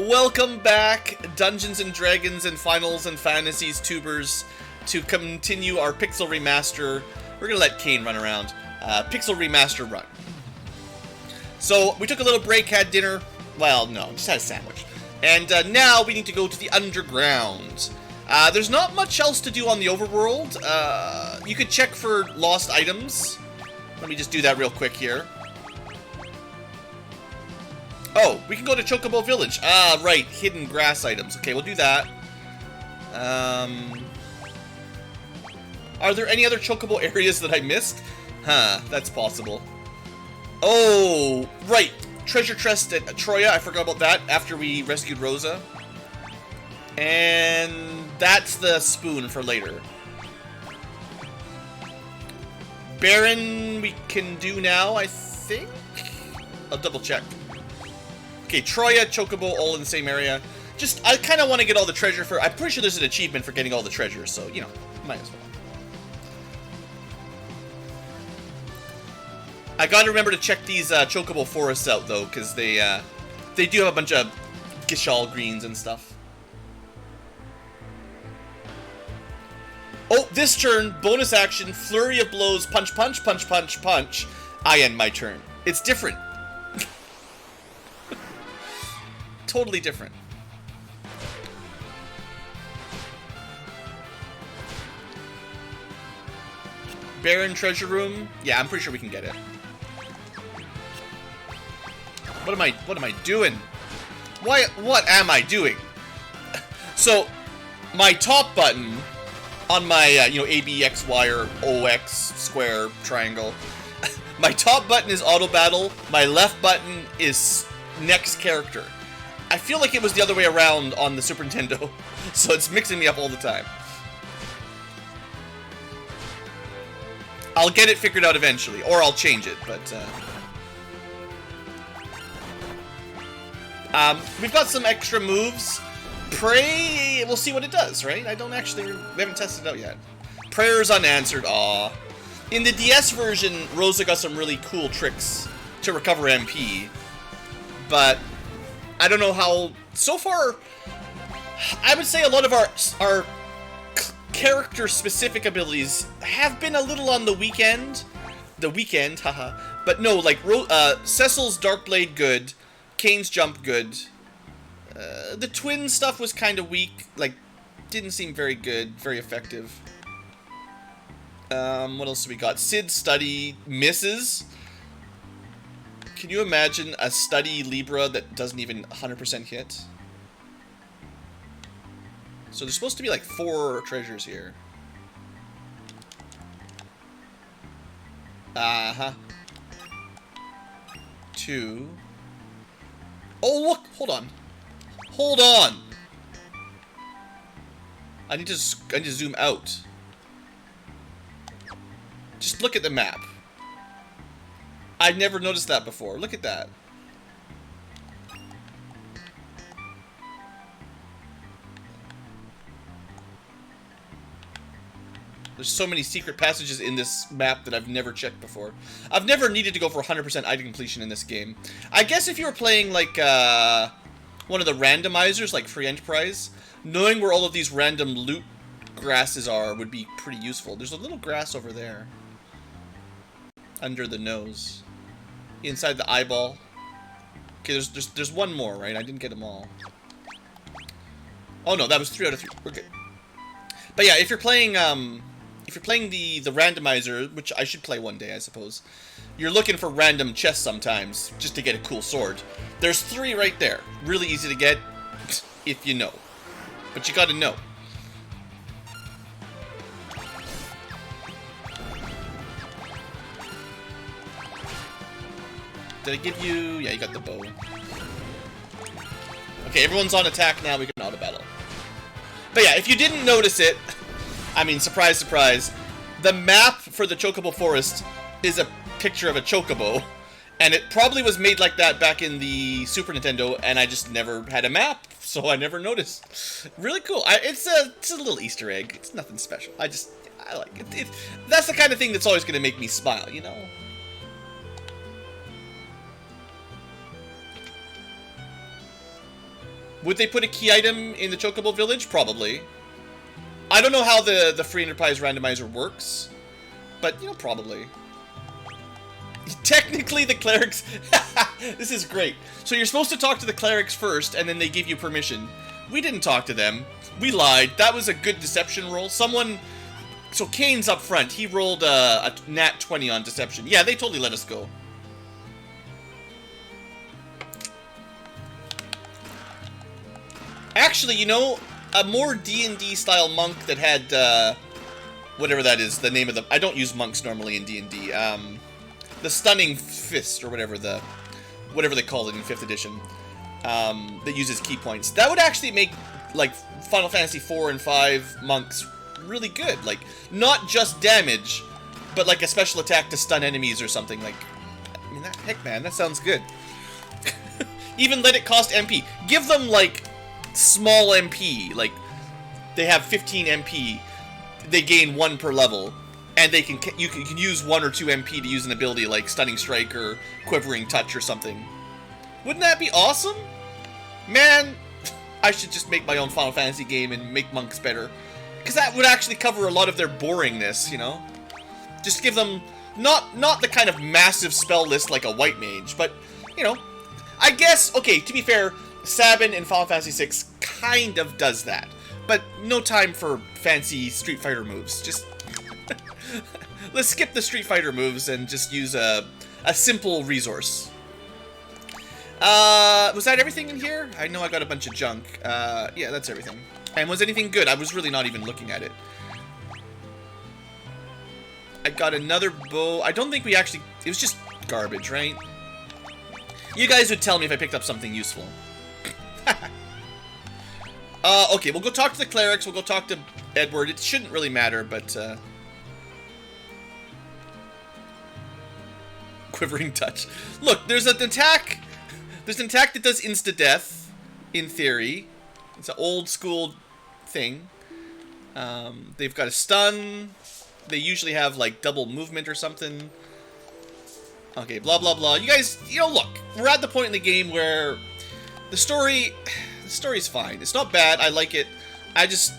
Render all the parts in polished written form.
Welcome back, Dungeons and Dragons and Finals and Fantasies tubers, to continue our Pixel Remaster. We're gonna let Kane run around. Pixel Remaster run. So, we took a little break, had dinner. Well, no, just had a sandwich. And now we need to go to the Underground. There's not much else to do on the Overworld. You could check for lost items. Let me just do that real quick here. Oh, we can go to Chocobo Village. Ah, right. Hidden grass items. Okay, we'll do that. Are there any other Chocobo areas that I missed? Huh, that's possible. Oh, right. Treasure chest at Troya. I forgot about that after we rescued Rosa. And that's the spoon for later. Baron we can do now, I think? I'll double check. Okay, Troya, Chocobo, all in the same area. Just, I kind of want to get all the treasure for... I'm pretty sure there's an achievement for getting all the treasure, so, you know, might as well. I gotta remember to check these Chocobo forests out, though, because they do have a bunch of Gishal greens and stuff. Oh, this turn, bonus action, flurry of blows, punch, punch, punch, punch, punch. I end my turn. It's different. Totally different. Baron treasure room. Yeah, I'm pretty sure we can get it. What am I doing? What am I doing? So, my top button on my, you know, A, B, X, Y, or O, X, square, triangle. My top button is auto battle. My left button is next character. I feel like it was the other way around on the Super Nintendo, so it's mixing me up all the time. I'll get it figured out eventually, or I'll change it, but, we've got some extra moves. Pray, we'll see what it does, right? We haven't tested it out yet. Prayers unanswered, aw. In the DS version, Rosa got some really cool tricks to recover MP, but I don't know how... So far, I would say a lot of our character-specific abilities have been a little on the weak end. The weekend, haha. But no, like, Cecil's Dark Blade, good. Kane's Jump, good. The twin stuff was kind of weak. Like, didn't seem very good, very effective. What else do we got? Sid's Study misses. Can you imagine a Study Libra that doesn't even 100% hit? So there's supposed to be like 4 treasures here. Uh-huh. 2. Oh, look! Hold on. Hold on! I need to zoom out. Just look at the map. I've never noticed that before. Look at that. There's so many secret passages in this map that I've never checked before. I've never needed to go for 100% item completion in this game. I guess if you were playing, like, one of the randomizers, like Free Enterprise, knowing where all of these random loot grasses are would be pretty useful. There's a little grass over there. Under the nose. Inside the eyeball. Okay, there's one more, right? I didn't get them all. Oh no, that was 3 out of 3. We're good. But yeah, if you're playing the randomizer, which I should play one day, I suppose, you're looking for random chests sometimes just to get a cool sword. There's 3 right there. Really easy to get if you know. But you gotta know. Did I give you... Yeah, you got the bow. Okay, everyone's on attack now. We can auto battle. But yeah, if you didn't notice it, I mean, surprise, surprise, the map for the Chocobo Forest is a picture of a Chocobo. And it probably was made like that back in the Super Nintendo, and I just never had a map, so I never noticed. Really cool. It's a little Easter egg. It's nothing special. I like it. That's the kind of thing that's always going to make me smile, you know? Would they put a key item in the Chocobo Village? Probably. I don't know how the Free Enterprise randomizer works, but, you know, probably. Technically, the clerics... This is great. So you're supposed to talk to the clerics first, and then they give you permission. We didn't talk to them. We lied. That was a good deception roll. Someone... So Kane's up front. He rolled a nat 20 on deception. Yeah, they totally let us go. Actually, you know, a more D&D style monk that had, whatever that is, the name of the... I don't use monks normally in D&D. The Stunning Fist, or whatever they call it in 5th edition, that uses key points. That would actually make, like, Final Fantasy 4 and 5 monks really good. Like, not just damage, but like a special attack to stun enemies or something. Like, I mean, heck, man, that sounds good. Even let it cost MP. Give them, like, small MP. Like, they have 15 MP. They gain 1 per level. And you can use 1 or 2 MP to use an ability like Stunning Strike or Quivering Touch or something. Wouldn't that be awesome? Man, I should just make my own Final Fantasy game and make monks better. Because that would actually cover a lot of their boringness, you know? Just give them, not the kind of massive spell list like a white mage, but, you know, I guess, okay, to be fair, Sabin in Final Fantasy VI kind of does that. But no time for fancy Street Fighter moves. Just... Let's skip the Street Fighter moves and just use a simple resource. Was that everything in here? I know I got a bunch of junk. Yeah, that's everything. And was anything good? I was really not even looking at it. I got another bow. I don't think we actually... It was just garbage, right? You guys would tell me if I picked up something useful. Okay, we'll go talk to the clerics. We'll go talk to Edward. It shouldn't really matter, but... Quivering Touch. Look, there's an attack. There's an attack that does insta-death, in theory. It's an old school thing. They've got a stun. They usually have, like, double movement or something. Okay, blah, blah, blah. You guys, you know, look. We're at the point in the game where the story's fine. It's not bad. I like it. I just...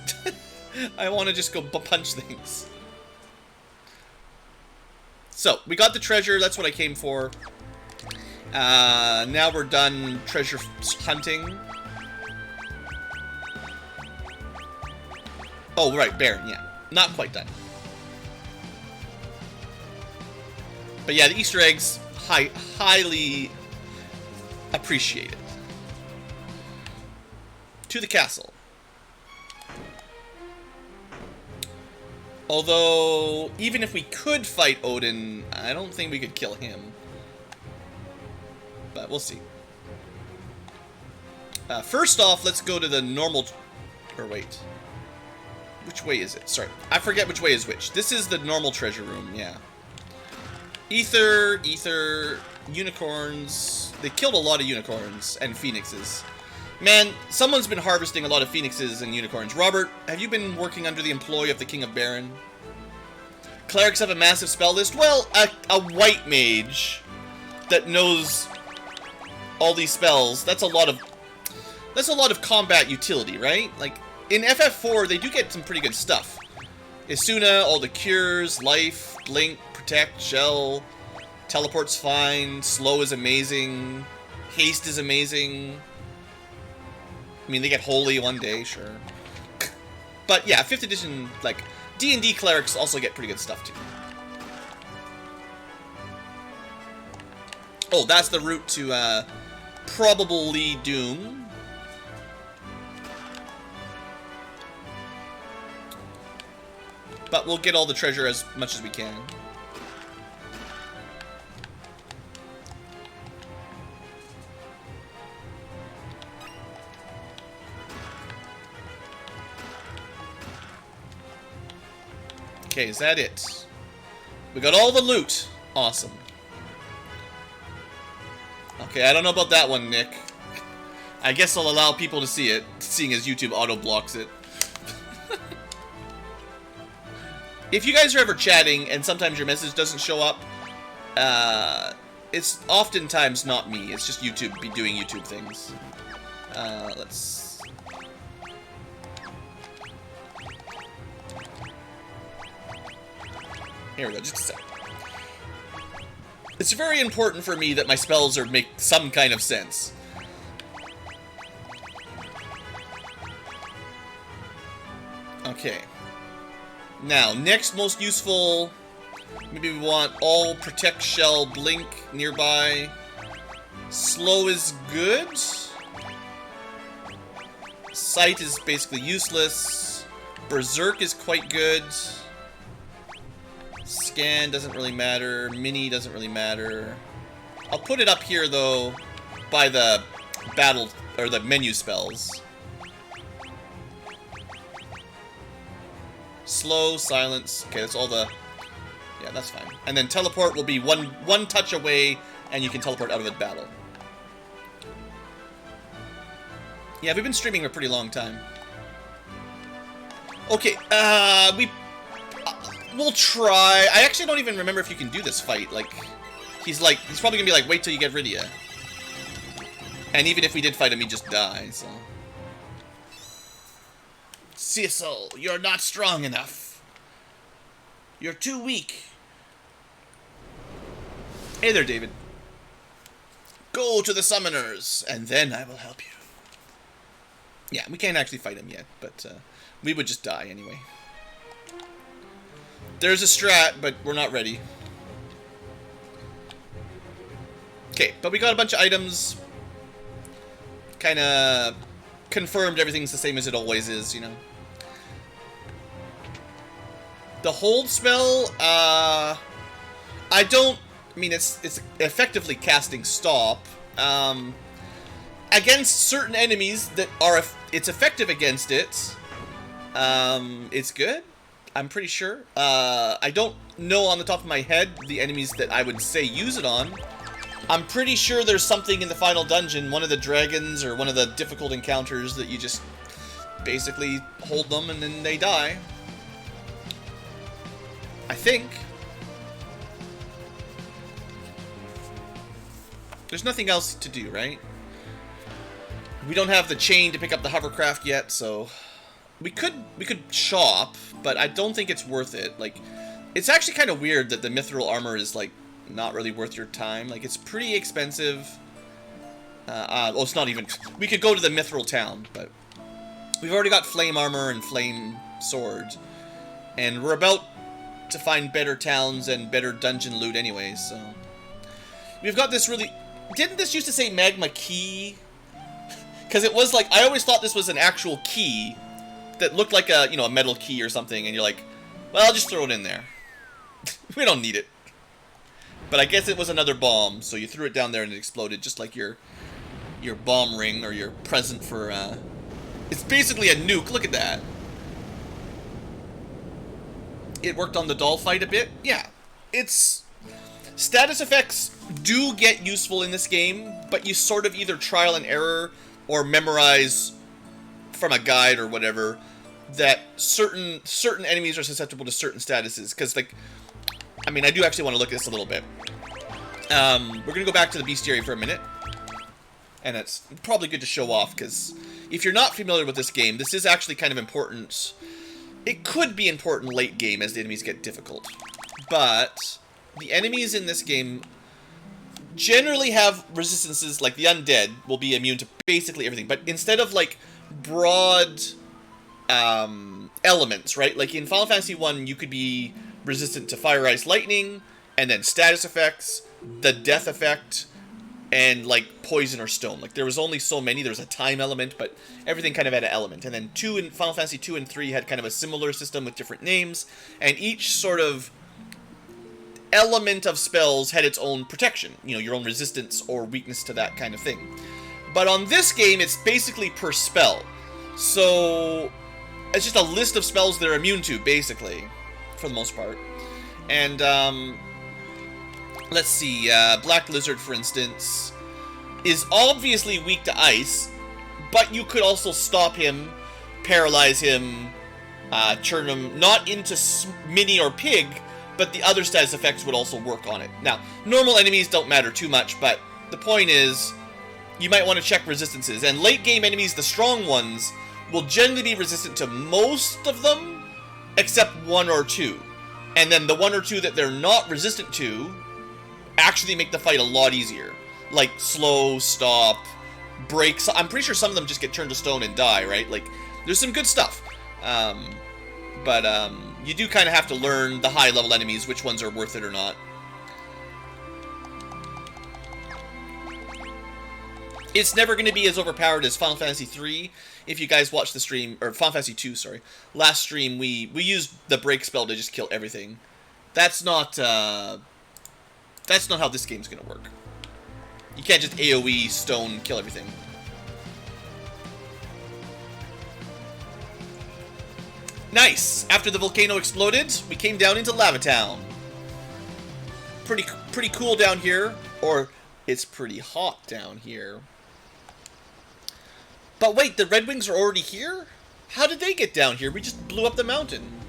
I want to just go punch things. So, we got the treasure, that's what I came for. Now we're done treasure hunting. Oh, right, Baron, yeah. Not quite done. But yeah, the Easter eggs, highly appreciated. To the castle. Although, even if we could fight Odin, I don't think we could kill him. But we'll see. First off, let's go to the normal... Or wait. Which way is it? Sorry. I forget which way is which. This is the normal treasure room, yeah. Ether, unicorns. They killed a lot of unicorns and phoenixes. Man, someone's been harvesting a lot of phoenixes and unicorns. Robert, have you been working under the employ of the King of Baron? Clerics have a massive spell list. Well, a white mage that knows all these spells, that's a lot of combat utility, right? Like, in FF4, they do get some pretty good stuff. Isuna, all the cures, life, blink, protect, shell, teleport's fine, slow is amazing, haste is amazing. I mean, they get holy one day, sure. But yeah, 5th edition, like, D&D clerics also get pretty good stuff, too. Oh, that's the route to, probably Doom. But we'll get all the treasure as much as we can. Okay, is that it? We got all the loot. Awesome. Okay, I don't know about that one, Nick. I guess I'll allow people to see it, seeing as YouTube auto-blocks it. If you guys are ever chatting and sometimes your message doesn't show up, it's oftentimes not me. It's just YouTube be doing YouTube things. Let's... Here we go, just a sec. It's very important for me that my spells make some kind of sense. Okay. Now, next most useful... Maybe we want all Protect Shell Blink nearby. Slow is good. Sight is basically useless. Berserk is quite good. Scan doesn't really matter. Mini doesn't really matter. I'll put it up here, though, by the battle, or the menu spells. Slow, silence. Okay, that's all the... Yeah, that's fine. And then teleport will be one touch away, and you can teleport out of a battle. Yeah, we've been streaming a pretty long time. Okay, we'll try. I actually don't even remember if you can do this fight. Like, he's probably gonna be like, wait till you get rid of you. And even if we did fight him, he'd just die, so. Cecil, you're not strong enough. You're too weak. Hey there, David. Go to the summoners, and then I will help you. Yeah, we can't actually fight him yet, but we would just die anyway. There's a strat, but we're not ready. Okay, but we got a bunch of items. Kind of confirmed everything's the same as it always is, you know. The hold spell, I mean, it's effectively casting stop. Against certain enemies that are, it's effective against it. It's good. I'm pretty sure. I don't know on the top of my head the enemies that I would say use it on. I'm pretty sure there's something in the final dungeon, one of the dragons or one of the difficult encounters that you just basically hold them and then they die. I think. There's nothing else to do, right? We don't have the chain to pick up the hovercraft yet, so we could shop, but I don't think it's worth it. Like, it's actually kind of weird that the mithril armor is like not really worth your time. Like, it's pretty expensive. Well, it's not even. We could go to the mithril town, but we've already got flame armor and flame swords, and we're about to find better towns and better dungeon loot anyway. So we've got this really. Didn't this used to say magma key? Because it was like, I always thought this was an actual key that looked like a, you know, a metal key or something, and you're like, well, I'll just throw it in there. We don't need it. But I guess it was another bomb, so you threw it down there and it exploded, just like your bomb ring or your present for, it's basically a nuke, look at that. It worked on the doll fight a bit, yeah. It's, status effects do get useful in this game, but you sort of either trial and error or memorize from a guide or whatever that certain enemies are susceptible to certain statuses. Because, like, I mean, I do actually want to look at this a little bit. We're going to go back to the bestiary for a minute. And it's probably good to show off, because if you're not familiar with this game, this is actually kind of important. It could be important late game as the enemies get difficult. But the enemies in this game generally have resistances, like the undead will be immune to basically everything, but instead of like broad elements, right? Like in Final Fantasy 1, you could be resistant to fire, ice, lightning, and then status effects, the death effect, and like poison or stone. Like there was only so many. There was a time element, but everything kind of had an element. And then Final Fantasy 2 and 3 had kind of a similar system with different names, and each sort of element of spells had its own protection, you know, your own resistance or weakness to that kind of thing. But on this game, it's basically per spell. So it's just a list of spells they're immune to, basically, for the most part. And let's see, Black Lizard, for instance, is obviously weak to ice, but you could also stop him, paralyze him, turn him not into mini or pig, but the other status effects would also work on it. Now, normal enemies don't matter too much, but the point is, you might want to check resistances. And late game enemies, the strong ones, will generally be resistant to most of them, except 1 or 2. And then the 1 or 2 that they're not resistant to actually make the fight a lot easier. Like slow, stop, breaks. I'm pretty sure some of them just get turned to stone and die, right? Like, there's some good stuff. But you do kind of have to learn the high-level enemies, which ones are worth it or not. It's never going to be as overpowered as Final Fantasy 3. If you guys watched the stream, or Final Fantasy 2, sorry. Last stream, we used the break spell to just kill everything. That's not how this game's going to work. You can't just AoE stone kill everything. Nice! After the volcano exploded, we came down into Lava Town. Pretty cool down here, or it's pretty hot down here. But wait, the Red Wings are already here? How did they get down here? We just blew up the mountain.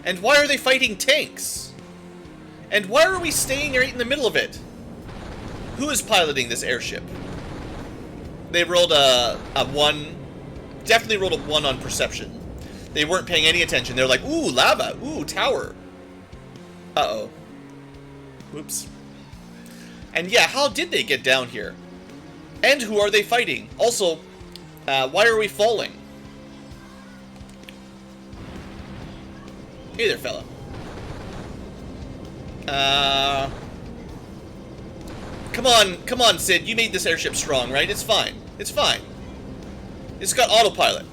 And why are they fighting tanks? And why are we staying right in the middle of it? Who is piloting this airship? They rolled a 1. Definitely rolled a 1 on perception. They weren't paying any attention. They're like, ooh, lava. Ooh, tower. Uh-oh. Oops. And yeah, how did they get down here? And who are they fighting? Also, why are we falling? Hey there, fella. Come on, Sid. You made this airship strong, right? It's fine. It's fine. It's got autopilot.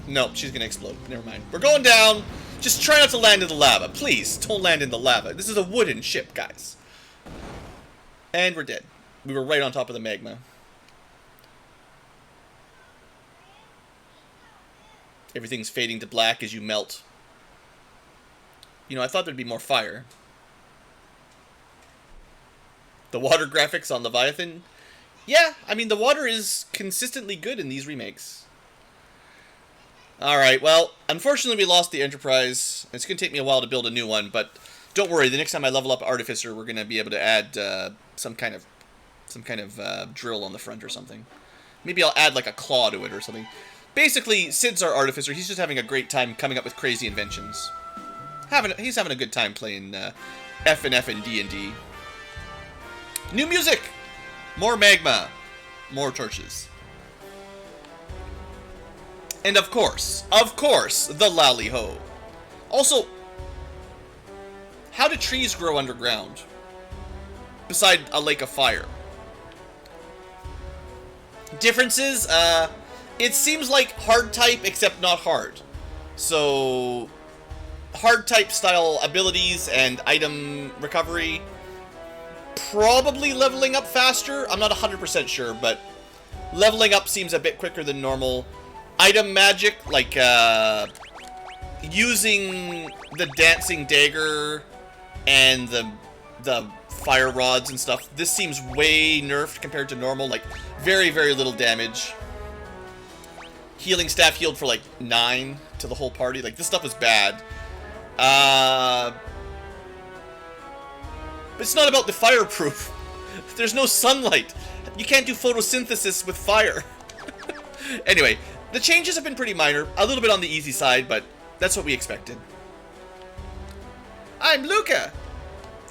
Nope, she's gonna explode. Never mind. We're going down. Just try not to land in the lava. Please, don't land in the lava. This is a wooden ship, guys. And we're dead. We were right on top of the magma. Everything's fading to black as you melt. You know, I thought there'd be more fire. The water graphics on Leviathan? Yeah, I mean, the water is consistently good in these remakes. Alright, well, unfortunately we lost the Enterprise. It's going to take me a while to build a new one, but don't worry, the next time I level up Artificer, we're going to be able to add some kind of drill on the front or something. Maybe I'll add like a claw to it or something. Basically, Sid's our Artificer. He's just having a great time coming up with crazy inventions. He's having a good time playing FNF and D&D. New music! More magma. More torches. And of course, the lally-ho. Also, how do trees grow underground? Beside a lake of fire. Differences? It seems like hard type, except not hard. So, hard type style abilities and item recovery. Probably leveling up faster. I'm not 100% sure, but leveling up seems a bit quicker than normal. Item magic, like using the dancing dagger and the fire rods and stuff. This seems way nerfed compared to normal. Like very, very little damage. Healing staff healed for like 9 to the whole party. Like this stuff is bad. But it's not about the fireproof. There's no sunlight. You can't do photosynthesis with fire. Anyway, the changes have been pretty minor. A little bit on the easy side, but that's what we expected. I'm Luca!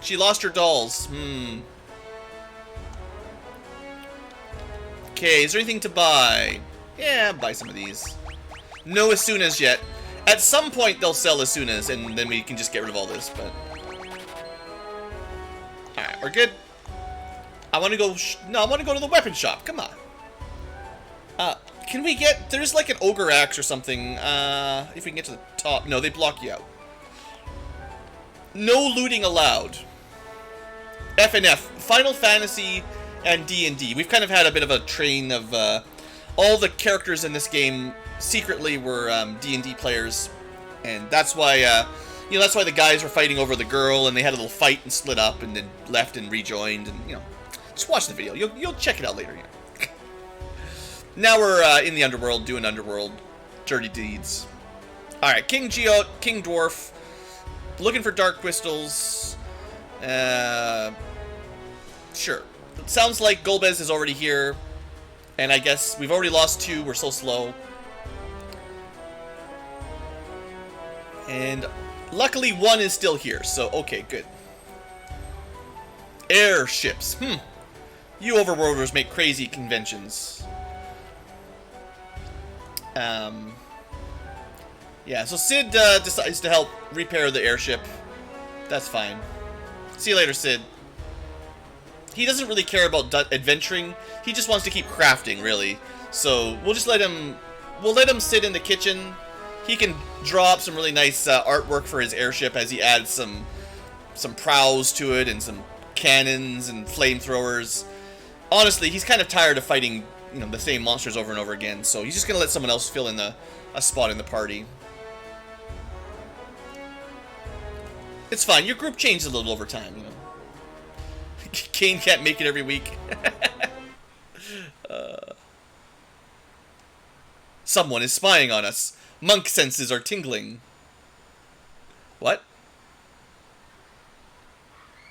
She lost her dolls. Okay, is there anything to buy? Yeah, buy some of these. No Asunas yet. At some point they'll sell Asunas, and then we can just get rid of all this, but... Alright, we're good. I want to go... No, I want to go to the weapon shop. Come on. Can we get... There's like an ogre axe or something. If we can get to the top. No, they block you out. No looting allowed. FNF. Final Fantasy and D&D. We've kind of had a bit of a train of... all the characters in this game secretly were D&D players. And that's why... you know, that's why the guys were fighting over the girl, and they had a little fight and split up, and then left and rejoined, and, you know, just watch the video. You'll check it out later, you know. Now we're in the Underworld, doing Underworld dirty deeds. Alright, King Geode, King Dwarf, looking for dark crystals. Sure. It sounds like Goldbez is already here. And I guess we've already lost 2. We're so slow. And luckily 1 is still here. So, okay, good. Airships. You overworlders make crazy conventions. Yeah, so Sid decides to help repair the airship. That's fine. See you later, Sid. He doesn't really care about adventuring. He just wants to keep crafting, really. So we'll just let him. We'll let him sit in the kitchen. He can draw up some really nice artwork for his airship as he adds some prows to it and some cannons and flamethrowers. Honestly, he's kind of tired of fighting, you know, the same monsters over and over again. So he's just gonna let someone else fill in a spot in the party. It's fine. Your group changes a little over time, you know. Kane can't make it every week. Someone is spying on us. Monk senses are tingling. What?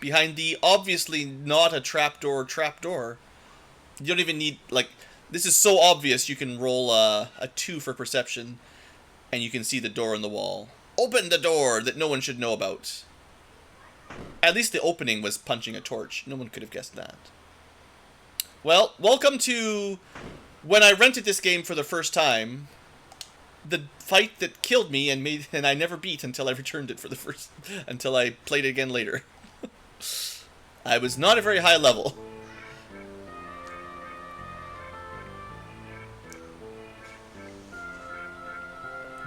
Behind the obviously not a trapdoor. You don't even need, like, this is so obvious you can roll a 2 for perception and you can see the door in the wall. Open the door that no one should know about. At least the opening was punching a torch. No one could have guessed that. Well, welcome to when I rented this game for the first time. The fight that killed me and I never beat until I returned it until I played it again later. I was not a very high level.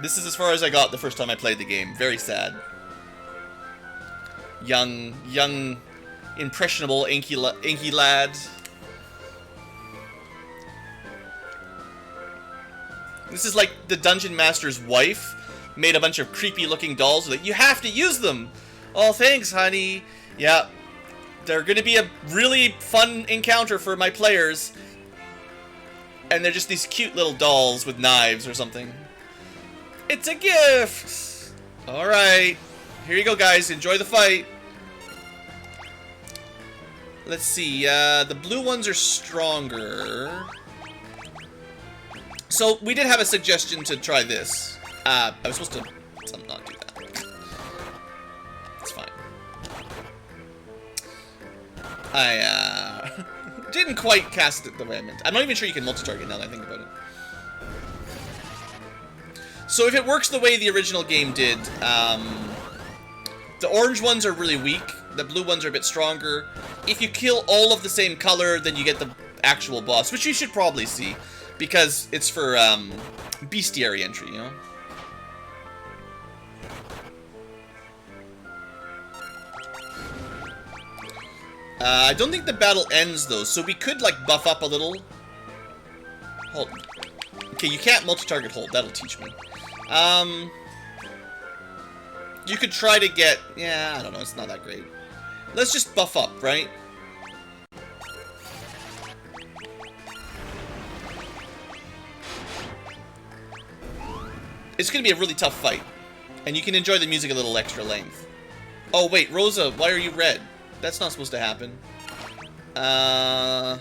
This is as far as I got the first time I played the game. Very sad. Young, impressionable, inky lad. This is like the Dungeon Master's wife made a bunch of creepy-looking dolls that you have to use them. Oh, thanks, honey. Yeah, they're gonna be a really fun encounter for my players. And they're just these cute little dolls with knives or something. It's a gift! Alright. Here you go, guys. Enjoy the fight. Let's see. The blue ones are stronger. So, we did have a suggestion to try this. I was supposed to not do that. It's fine. I, didn't quite cast it the way I meant. I'm not even sure you can multi-target now that I think about it. So if it works the way the original game did, the orange ones are really weak, the blue ones are a bit stronger. If you kill all of the same color, then you get the actual boss, which you should probably see, because it's for bestiary entry, you know? I don't think the battle ends, though, so we could, like, buff up a little. Hold. Okay, you can't multi-target hold. That'll teach me. You could try to get... Yeah, I don't know. It's not that great. Let's just buff up, right? It's going to be a really tough fight. And you can enjoy the music a little extra length. Oh, wait. Rosa, why are you red? That's not supposed to happen. That's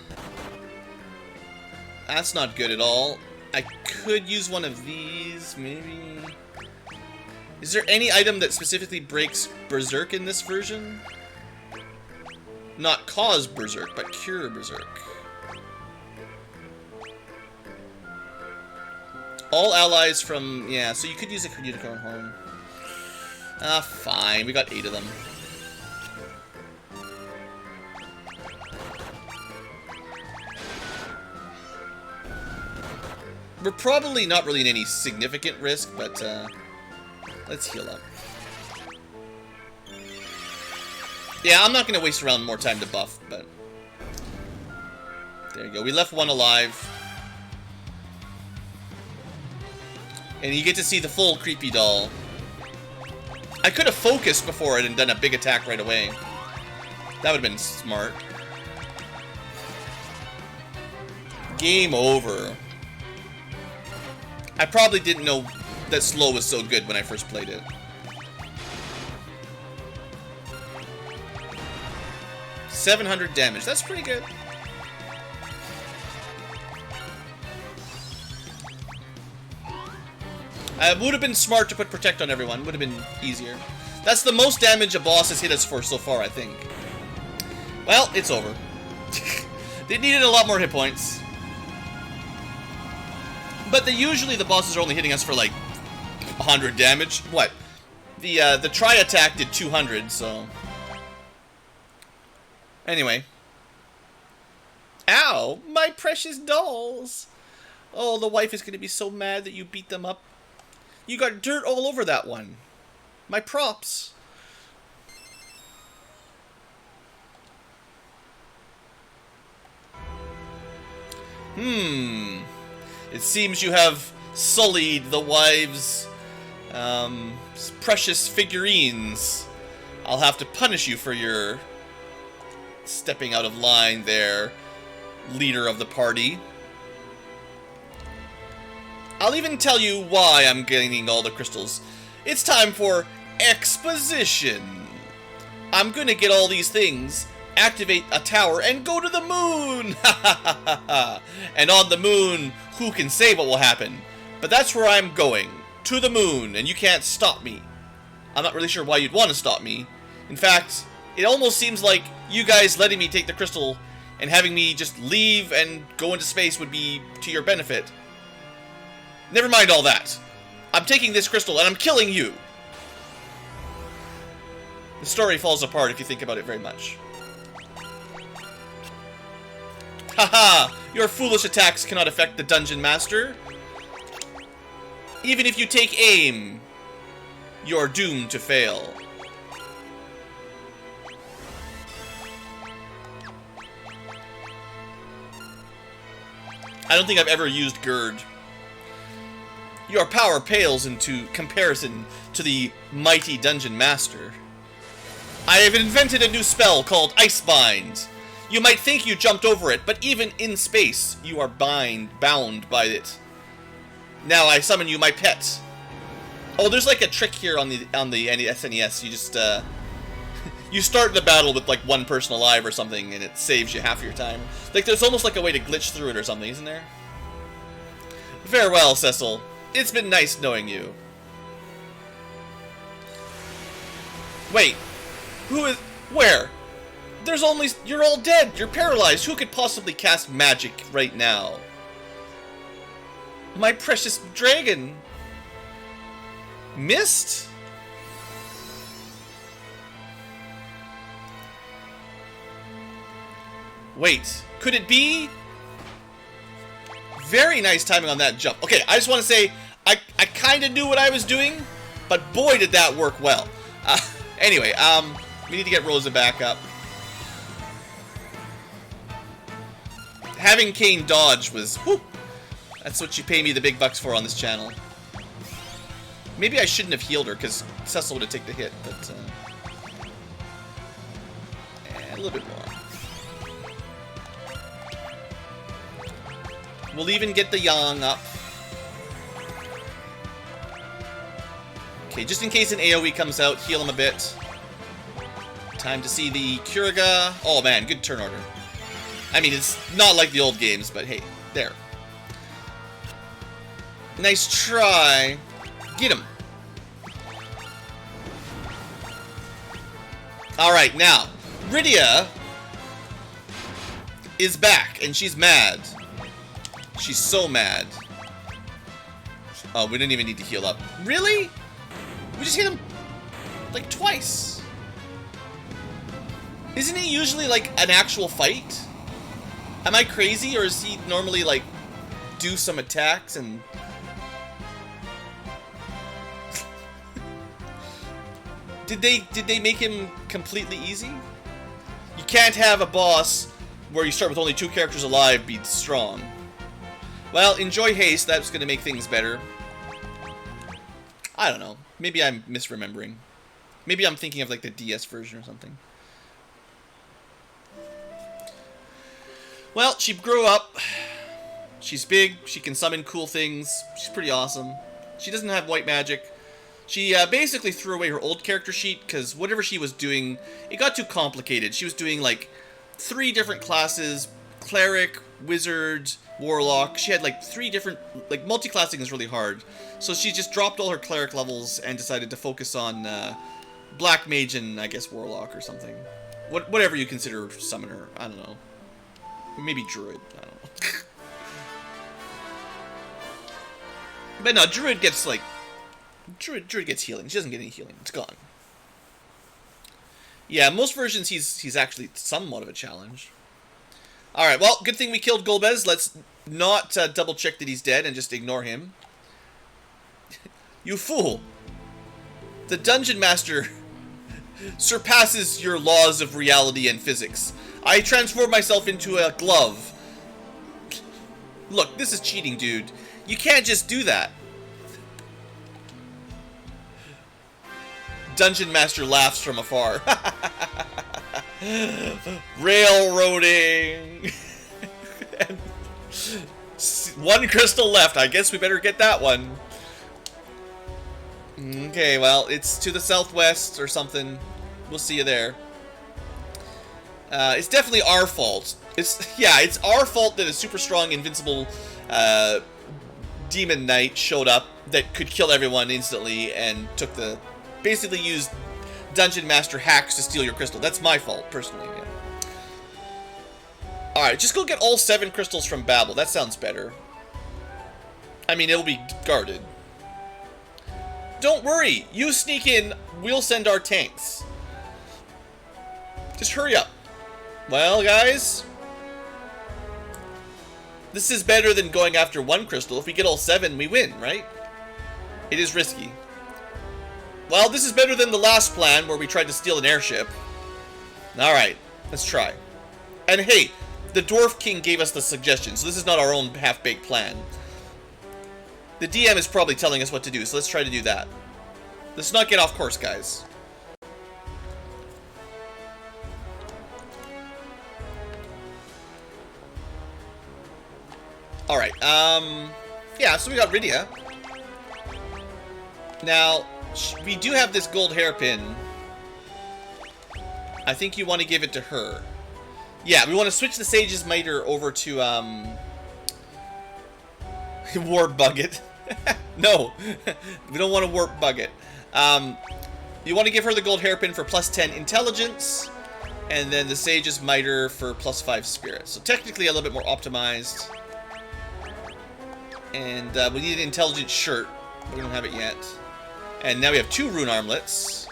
not good at all. I could use one of these, maybe. Is there any item that specifically breaks Berserk in this version? Not cause Berserk, but cure Berserk. All allies from... Yeah, so you could use a unicorn horn. Fine. We got 8 of them. We're probably not really in any significant risk, but let's heal up. Yeah, I'm not going to waste around more time to buff, but... There you go. We left one alive. And you get to see the full creepy doll. I could have focused before it and done a big attack right away. That would have been smart. Game over. I probably didn't know that slow was so good when I first played it. 700 damage. That's pretty good. It would have been smart to put Protect on everyone. Would have been easier. That's the most damage a boss has hit us for so far, I think. Well, it's over. They needed a lot more hit points. But usually the bosses are only hitting us for like 100 damage. What? The try attack did 200, so... Anyway. Ow! My precious dolls! Oh, the wife is going to be so mad that you beat them up. You got dirt all over that one. My props. It seems you have sullied the wife's precious figurines. I'll have to punish you for your stepping out of line there, leader of the party. I'll even tell you why I'm gaining all the crystals. It's time for exposition. I'm gonna get all these things, activate a tower, and go to the moon! And on the moon, who can say what will happen? But that's where I'm going. To the moon, and you can't stop me. I'm not really sure why you'd want to stop me. In fact, it almost seems like you guys letting me take the crystal and having me just leave and go into space would be to your benefit. Never mind all that. I'm taking this crystal and I'm killing you. The story falls apart if you think about it very much. Haha! Your foolish attacks cannot affect the Dungeon Master. Even if you take aim, you're doomed to fail. I don't think I've ever used Gird. Your power pales into comparison to the mighty Dungeon Master. I have invented a new spell called Icebind. You might think you jumped over it, but even in space, you are bound by it. Now I summon you, my pet. Oh, there's like a trick here on the SNES. You just you start the battle with like one person alive or something, and it saves you half your time. Like there's almost like a way to glitch through it or something, isn't there? Farewell, Cecil. It's been nice knowing you. Wait, who is where? There's only you're all dead. You're paralyzed. Who could possibly cast magic right now? My precious dragon. Mist? Wait, could it be? Very nice timing on that jump. Okay, I just want to say, I kind of knew what I was doing, but boy did that work well. Anyway, we need to get Rosa back up. Having Kane dodge was, whew, that's what you pay me the big bucks for on this channel. Maybe I shouldn't have healed her, because Cecil would have taken the hit, but, a little bit more. We'll even get the Yang up. Okay, just in case an AoE comes out, heal him a bit. Time to see the Kuriga. Oh man, good turn order. I mean, it's not like the old games, but hey, there. Nice try. Get him. Alright, now, Rydia is back, and she's mad. She's so mad. Oh, we didn't even need to heal up. Really? We just hit him, like, twice. Isn't he usually, like, an actual fight? Am I crazy, or is he normally, like, do some attacks and... Did they make him completely easy? You can't have a boss where you start with only 2 characters alive be strong. Well, enjoy haste. That's going to make things better. I don't know. Maybe I'm misremembering. Maybe I'm thinking of like the DS version or something. Well, she grew up. She's big. She can summon cool things. She's pretty awesome. She doesn't have white magic. She basically threw away her old character sheet because whatever she was doing, it got too complicated. She was doing like 3 different classes, cleric, wizard, warlock. She had like 3 different, like multi-classing is really hard. So she just dropped all her cleric levels and decided to focus on black mage and I guess warlock or something. Whatever you consider summoner. I don't know. Maybe druid. I don't know. But no, druid gets like druid gets healing. She doesn't get any healing. It's gone. Yeah, most versions he's actually somewhat of a challenge. Alright, well, good thing we killed Goldbez. Let's not double check that he's dead and just ignore him. You fool! The Dungeon Master surpasses your laws of reality and physics. I transform myself into a glove. Look, this is cheating, dude. You can't just do that. Dungeon Master laughs from afar. Railroading. 1 crystal left. I guess we better get that one. Okay, well, it's to the southwest or something. We'll see you there. It's definitely our fault. It's our fault that a super strong, invincible demon knight showed up that could kill everyone instantly and took the... basically used Dungeon Master hacks to steal your crystal. That's my fault, personally, yeah. Alright, just go get all 7 crystals from Babel. That sounds better. I mean, it'll be guarded. Don't worry! You sneak in, we'll send our tanks. Just hurry up. Well, guys... this is better than going after 1 crystal. If we get all 7, we win, right? It is risky. Well, this is better than the last plan where we tried to steal an airship. Alright, let's try. And hey, the Dwarf King gave us the suggestion, so this is not our own half-baked plan. The DM is probably telling us what to do, so let's try to do that. Let's not get off course, guys. Alright, yeah, so we got Rydia. Now... we do have this gold hairpin. I think you want to give it to her. Yeah, we want to switch the Sage's Miter over to, Warp Bucket. No, we don't want to Warp Bucket. You want to give her the gold hairpin for +10 intelligence, and then the Sage's Miter for +5 spirit. So technically a little bit more optimized. And we need an intelligent shirt, but we don't have it yet. And now we have 2 rune armlets.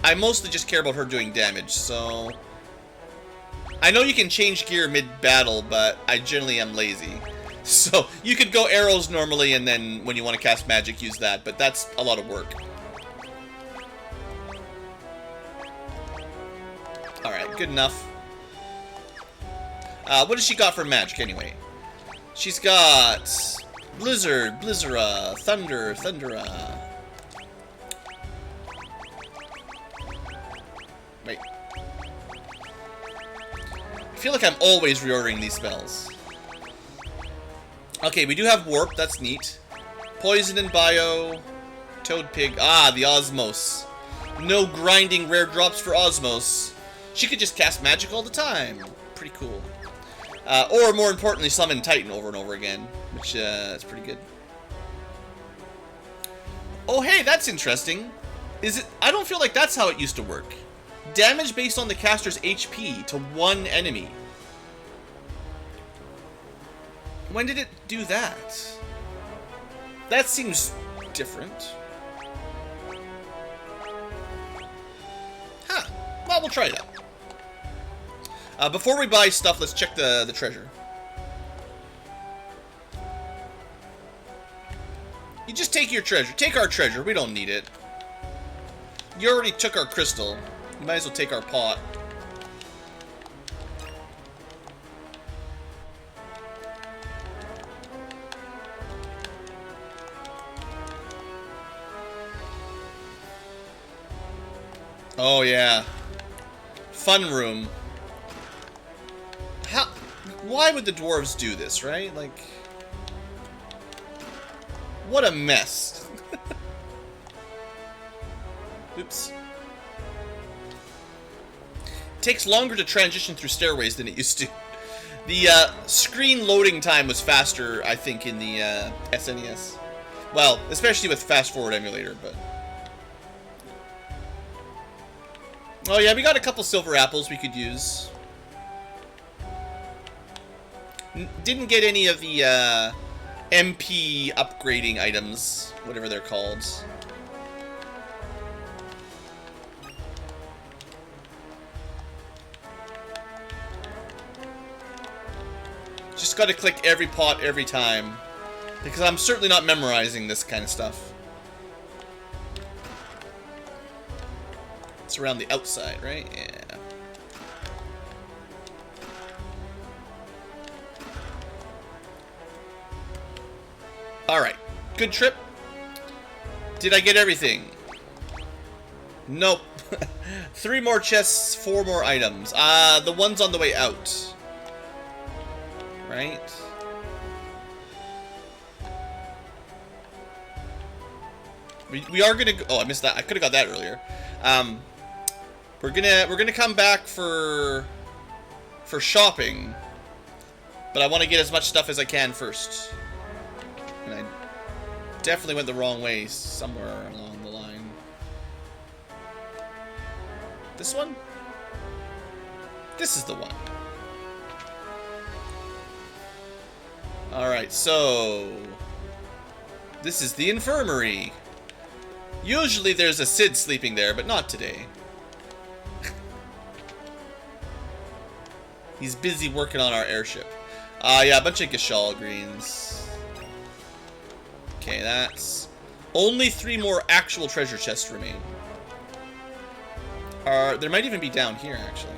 I mostly just care about her doing damage, so... I know you can change gear mid-battle, but I generally am lazy. So, you could go arrows normally, and then when you want to cast magic, use that, but that's a lot of work. Alright, good enough. What has she got for magic, anyway? She's got... Blizzard, Blizzara, Thunder, Thundera. Wait. I feel like I'm always reordering these spells. Okay, we do have Warp, that's neat. Poison and Bio. Toad Pig. Ah, the Osmos. No grinding rare drops for Osmos. She could just cast magic all the time. Pretty cool. Or, more importantly, summon Titan over and over again, which, is pretty good. Oh, hey, that's interesting. Is it... I don't feel like that's how it used to work. Damage based on the caster's HP to 1 enemy. When did it do that? That seems different. Huh. Well, we'll try it out. Before we buy stuff, let's check the treasure. You just take your treasure. Take our treasure. We don't need it. You already took our crystal. You might as well take our pot. Oh, yeah. Fun room. How... Why would the dwarves do this, right? Like... What a mess. Oops. It takes longer to transition through stairways than it used to. The screen loading time was faster, I think, in the SNES. Well, especially with Fast Forward Emulator, but... Oh yeah, we got a couple silver apples we could use. Didn't get any of the MP upgrading items, whatever they're called. Just gotta click every pot every time, because I'm certainly not memorizing this kind of stuff. It's around the outside, right? Yeah. Alright. Good trip. Did I get everything? Nope. 3 more chests, 4 more items. The ones on the way out. Right? We are gonna go, oh, I missed that. I could have got that earlier. We're gonna come back for shopping, but I want to get as much stuff as I can first. And I definitely went the wrong way somewhere along the line. This one? This is the one. Alright, so... this is the infirmary. Usually there's a Cid sleeping there, but not today. He's busy working on our airship. Yeah, a bunch of Gashal greens. Okay, that's... only 3 more actual treasure chests remain. There might even be down here, actually.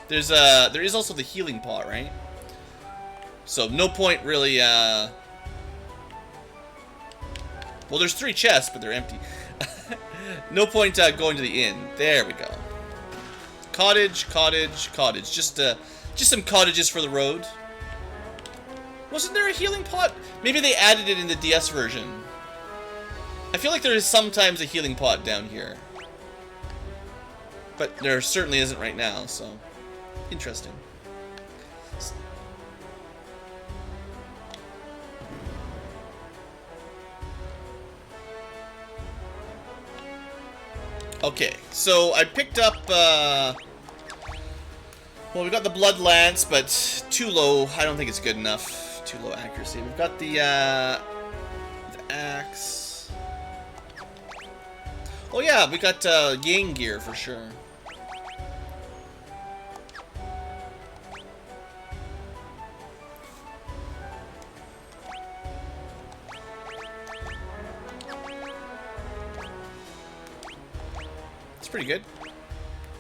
There is also the healing pot, right? So no point really, well, there's 3 chests, but they're empty. No point going to the inn. There we go. Cottage, cottage, cottage. Just some cottages for the road. Wasn't there a healing pot? Maybe they added it in the DS version. I feel like there is sometimes a healing pot down here. But there certainly isn't right now, so... interesting. Okay, so I picked up, well, we got the Blood Lance, but too low. I don't think it's good enough. Too low accuracy. We've got the axe. Oh yeah, we got Yang gear for sure. Pretty good.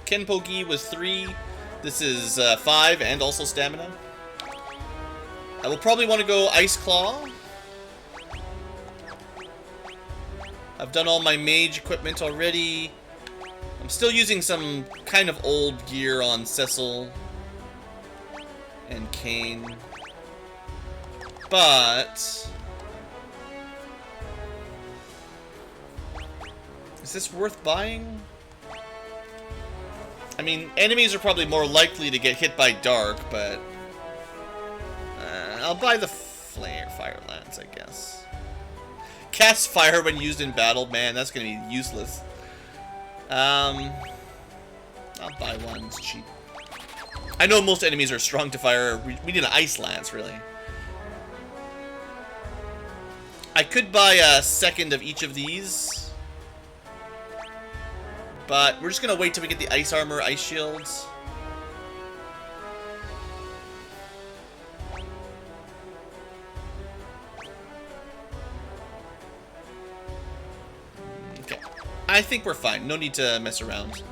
Kenpo-gi was 3. This is 5 and also stamina. I will probably want to go Ice Claw. I've done all my mage equipment already. I'm still using some kind of old gear on Cecil and Kane. But... is this worth buying? I mean, enemies are probably more likely to get hit by dark, but... I'll buy the fire lance, I guess. Cast fire when used in battle, man, that's gonna be useless. I'll buy one, it's cheap. I know most enemies are strong to fire. We need an ice lance, really. I could buy a second of each of these. But we're just gonna wait till we get the ice armor, ice shields. Okay. I think we're fine. No need to mess around.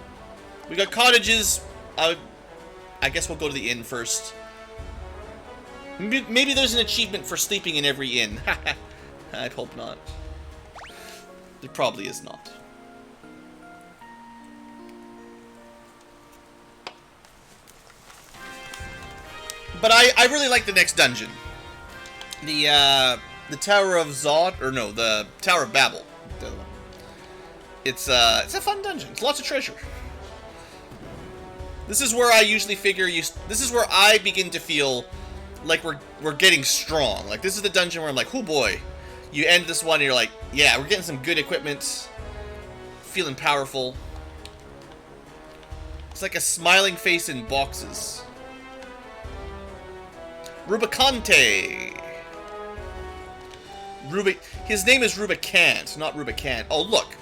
We got cottages. I guess we'll go to the inn first. Maybe there's an achievement for sleeping in every inn. I'd hope not. There probably is not. But I really like the next dungeon. The Tower of Zod, or no, the Tower of Babel. The other one. It's a fun dungeon. It's lots of treasure. This is where I usually figure this is where I begin to feel like we're getting strong. Like, this is the dungeon where I'm like, oh boy. You end this one and you're like, yeah, we're getting some good equipment. Feeling powerful. It's like a smiling face in boxes. Rubicante. His name is Rubicant, not Rubicant. Oh, look.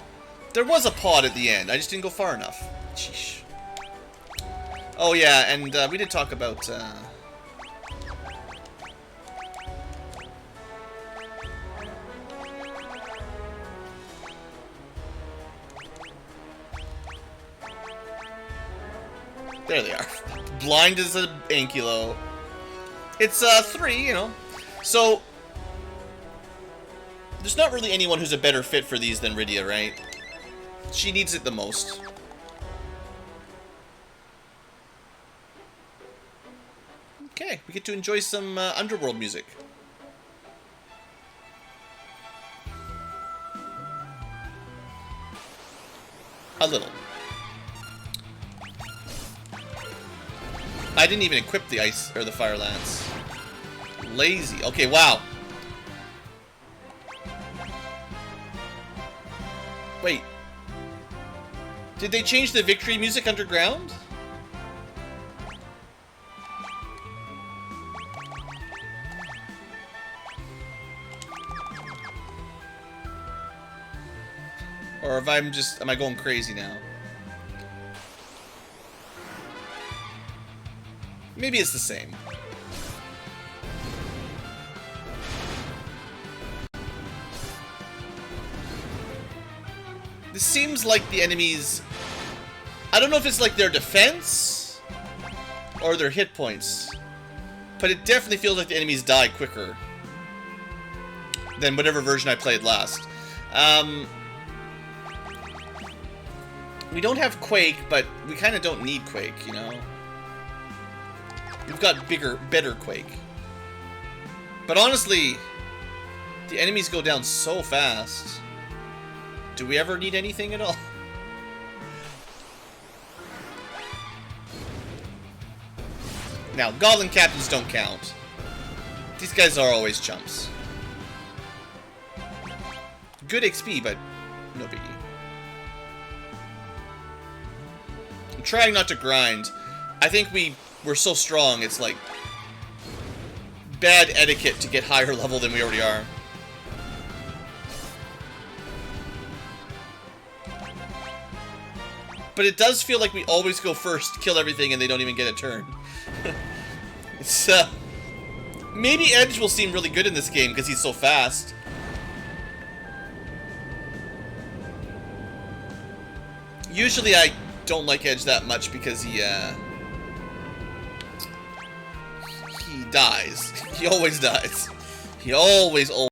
There was a pod at the end. I just didn't go far enough. Sheesh. Oh, yeah, and we did talk about... There they are. Blind as a Ankylo. It's 3, you know. So there's not really anyone who's a better fit for these than Rydia, right? She needs it the most. Okay, we get to enjoy some Underworld music. A little. I didn't even equip the ice or the fire lance. Lazy. Okay, wow. Wait. Did they change the victory music underground? Or if am I going crazy now? Maybe it's the same. This seems like the enemies... I don't know if it's like their defense or their hit points, but it definitely feels like the enemies die quicker than whatever version I played last. We don't have Quake, but we kind of don't need Quake, you know? We've got better Quake. But honestly, the enemies go down so fast. Do we ever need anything at all? Now, Goblin Captains don't count. These guys are always chumps. Good XP, but no biggie. I'm trying not to grind. I think we're so strong, it's like bad etiquette to get higher level than we already are. But it does feel like we always go first, kill everything, and they don't even get a turn. It's, maybe Edge will seem really good in this game because he's so fast. Usually I don't like Edge that much because he dies. He always dies. He always